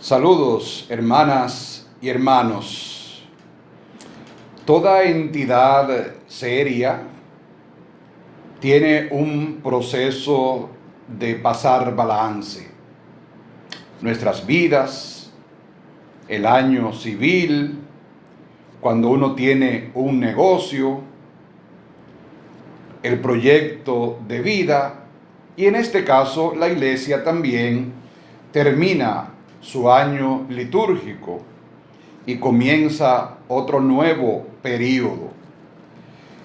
Saludos, hermanas y hermanos. Toda entidad seria tiene un proceso de pasar balance. Nuestras vidas, el año civil, cuando uno tiene un negocio, el proyecto de vida, y en este caso la iglesia también termina su año litúrgico y comienza otro nuevo periodo.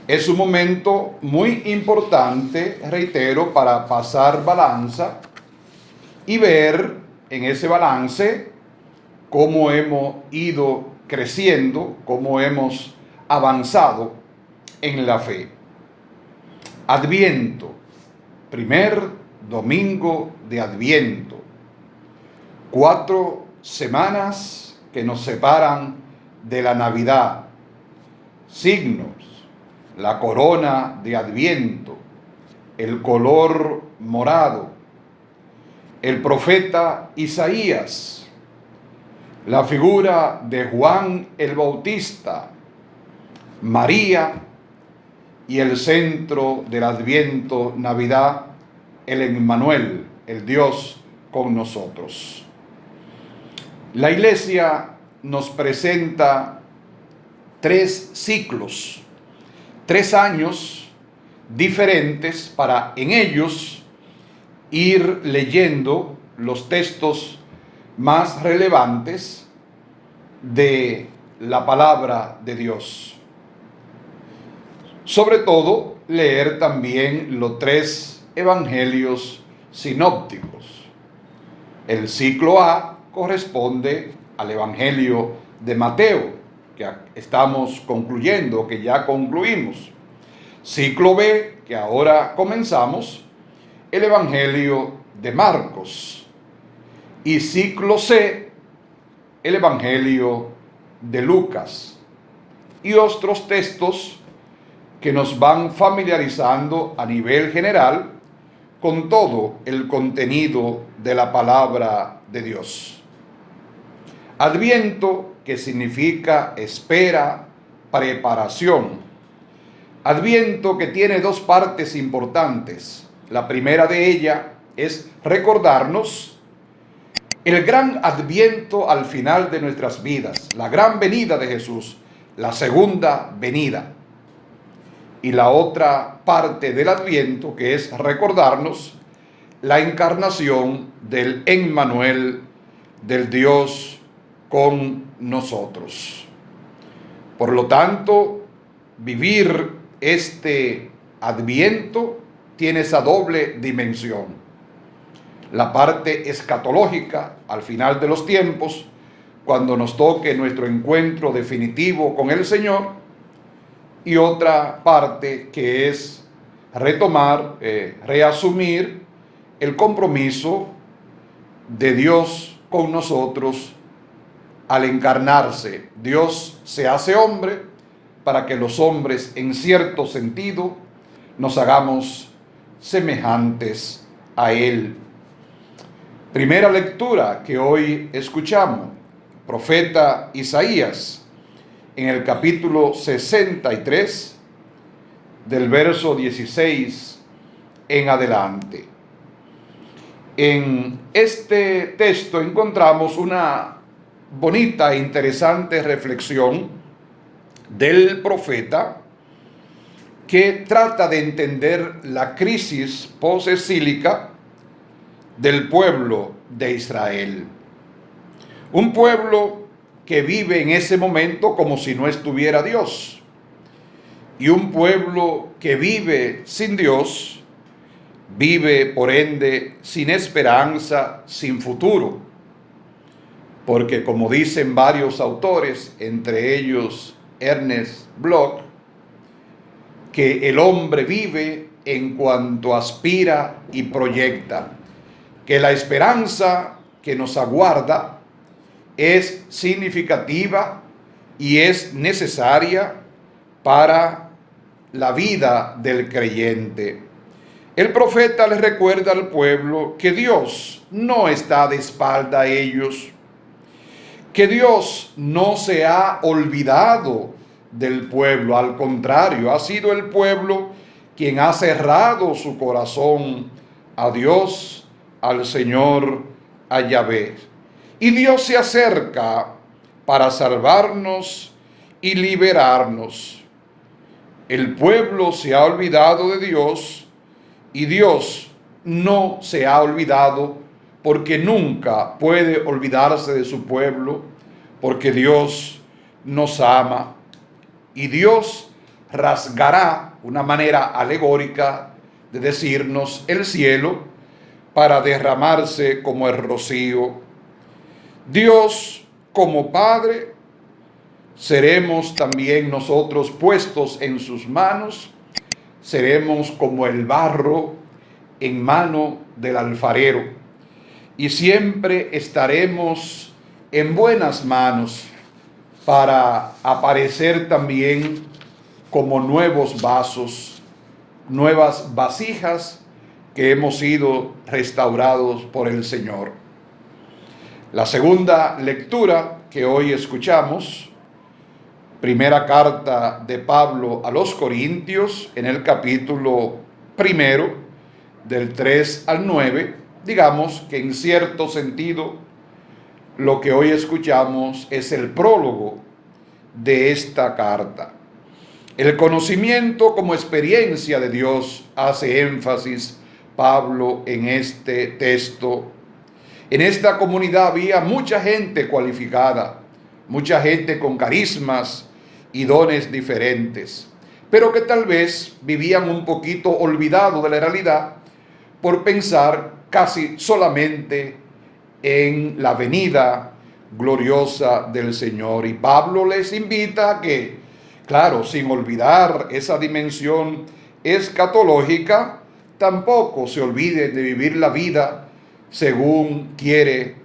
Es un momento muy importante, reitero, para pasar balanza y ver en ese balance cómo hemos ido creciendo, cómo hemos avanzado en la fe. Adviento, primer domingo de Adviento. 4 semanas que nos separan de la Navidad. Signos, la corona de Adviento, el color morado, el profeta Isaías, la figura de Juan el Bautista, María y el centro del Adviento Navidad, el Emmanuel, el Dios con nosotros. La iglesia nos presenta 3 ciclos, 3 años diferentes para en ellos ir leyendo los textos más relevantes de la palabra de Dios. Sobre todo, leer también los 3 evangelios sinópticos. El ciclo A corresponde al Evangelio de Mateo, que estamos concluyendo, que ya concluimos. Ciclo B, que ahora comenzamos, el Evangelio de Marcos. Y ciclo C, el Evangelio de Lucas. Y otros textos que nos van familiarizando a nivel general con todo el contenido de la palabra de Dios. Adviento, que significa espera, preparación. Adviento que tiene 2 partes importantes. La primera de ellas es recordarnos el gran adviento al final de nuestras vidas, la gran venida de Jesús, la segunda venida. Y la otra parte del adviento, que es recordarnos la encarnación del Emmanuel, del Dios con nosotros. Por lo tanto, vivir este adviento tiene esa doble dimensión. La parte escatológica al final de los tiempos, cuando nos toque nuestro encuentro definitivo con el Señor, y otra parte que es retomar, reasumir el compromiso de Dios con nosotros al encarnarse. Dios se hace hombre para que los hombres, en cierto sentido, nos hagamos semejantes a Él. Primera lectura que hoy escuchamos, profeta Isaías, en el capítulo 63, del verso 16 en adelante. En este texto encontramos una bonita e interesante reflexión del profeta que trata de entender la crisis posexílica del pueblo de Israel. Un pueblo que vive en ese momento como si no estuviera Dios. Y un pueblo que vive sin Dios, vive por ende sin esperanza, sin futuro. Porque como dicen varios autores, entre ellos Ernest Bloch, que el hombre vive en cuanto aspira y proyecta, que la esperanza que nos aguarda es significativa y es necesaria para la vida del creyente. El profeta les recuerda al pueblo que Dios no está de espalda a ellos, que Dios no se ha olvidado del pueblo, al contrario, ha sido el pueblo quien ha cerrado su corazón a Dios, al Señor, a Yahvé. Y Dios se acerca para salvarnos y liberarnos. El pueblo se ha olvidado de Dios y Dios no se ha olvidado, porque nunca puede olvidarse de su pueblo, porque Dios nos ama. Y Dios rasgará, una manera alegórica de decirnos, el cielo para derramarse como el rocío. Dios, como Padre, seremos también nosotros puestos en sus manos, seremos como el barro en mano del alfarero, y siempre estaremos en buenas manos para aparecer también como nuevos vasos, nuevas vasijas que hemos sido restaurados por el Señor. La segunda lectura que hoy escuchamos, primera carta de Pablo a los Corintios, en el capítulo 1, del 3 al 9, digamos que en cierto sentido lo que hoy escuchamos es el prólogo de esta carta. El conocimiento como experiencia de Dios hace énfasis Pablo en este texto. En esta comunidad había mucha gente cualificada, mucha gente con carismas y dones diferentes, pero que tal vez vivían un poquito olvidados de la realidad por pensar casi solamente en la venida gloriosa del Señor. Y Pablo les invita a que, claro, sin olvidar esa dimensión escatológica, tampoco se olviden de vivir la vida según quiere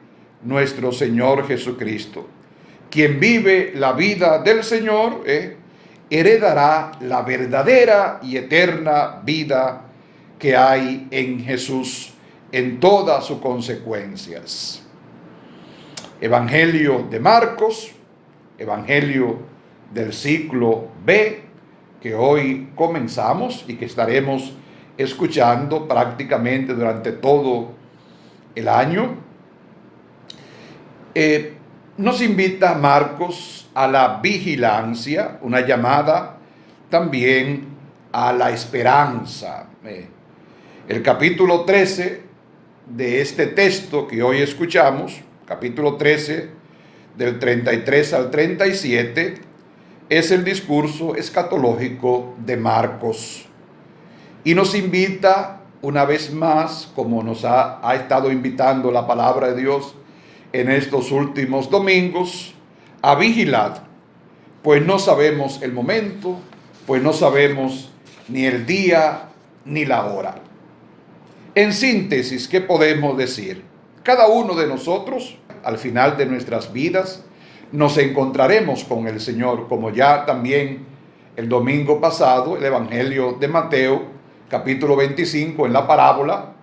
nuestro Señor Jesucristo. Quien vive la vida del Señor heredará la verdadera y eterna vida que hay en Jesús en todas sus consecuencias. Evangelio de Marcos, Evangelio del ciclo B, que hoy comenzamos y que estaremos escuchando prácticamente durante todo el año. Nos invita Marcos a la vigilancia, una llamada también a la esperanza. El capítulo 13 de este texto que hoy escuchamos, capítulo 13 del 33 al 37, es el discurso escatológico de Marcos. Y nos invita una vez más, como nos ha estado invitando la palabra de Dios en estos últimos domingos, a vigilar, pues no sabemos el momento, pues no sabemos ni el día ni la hora. En síntesis, ¿qué podemos decir? Cada uno de nosotros, al final de nuestras vidas, nos encontraremos con el Señor, como ya también el domingo pasado, el Evangelio de Mateo, capítulo 25, en la parábola,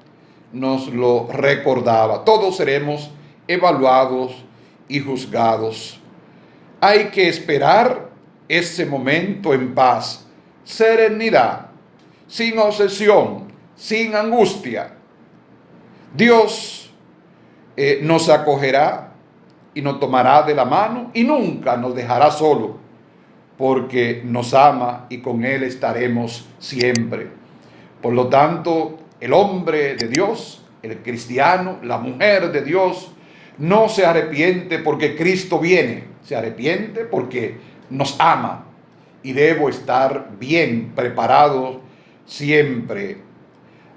nos lo recordaba. Todos seremos evaluados y juzgados. Hay que esperar ese momento en paz, serenidad, sin obsesión, sin angustia. Dios nos acogerá y nos tomará de la mano y nunca nos dejará solo, porque nos ama y con Él estaremos siempre. Por lo tanto, el hombre de Dios, el cristiano, la mujer de Dios, no se arrepiente porque Cristo viene, se arrepiente porque nos ama y debo estar bien preparado siempre.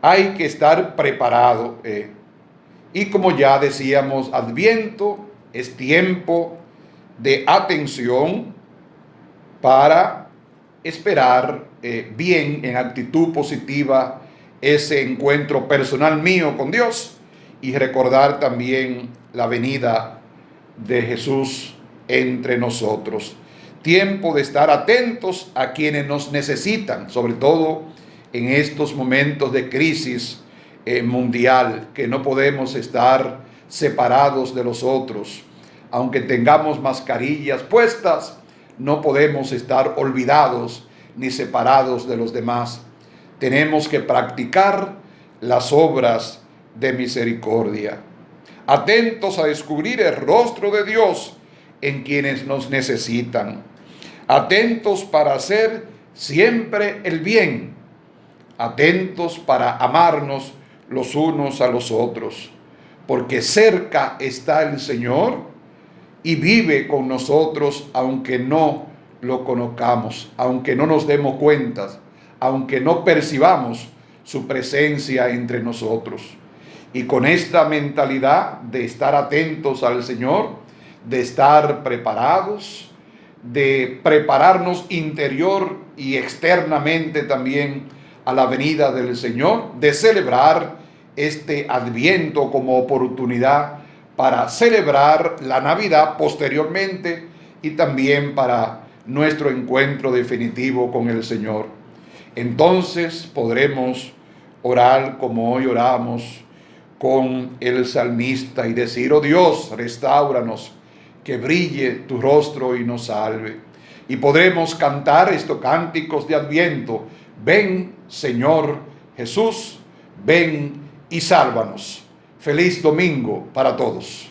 Hay que estar preparado. Y como ya decíamos, Adviento es tiempo de atención para esperar bien, en actitud positiva, ese encuentro personal mío con Dios y recordar también la venida de Jesús entre nosotros. Tiempo de estar atentos a quienes nos necesitan, sobre todo en estos momentos de crisis mundial, que no podemos estar separados de los otros. aunque tengamos mascarillas puestas, no podemos estar olvidados ni separados de los demás. Tenemos que practicar las obras de misericordia, atentos a descubrir el rostro de Dios en quienes nos necesitan, atentos para hacer siempre el bien, atentos para amarnos los unos a los otros, porque cerca está el Señor y vive con nosotros, aunque no lo conozcamos, aunque no nos demos cuenta, aunque no percibamos su presencia entre nosotros. Y con esta mentalidad de estar atentos al Señor, de estar preparados, de prepararnos interior y externamente también a la venida del Señor, de celebrar este Adviento como oportunidad para celebrar la Navidad posteriormente y también para nuestro encuentro definitivo con el Señor. Entonces podremos orar como hoy oramos con el salmista y decir: oh Dios, restáuranos, que brille tu rostro y nos salve. Y podremos cantar estos cánticos de Adviento: ven, Señor Jesús, ven y sálvanos. Feliz domingo para todos.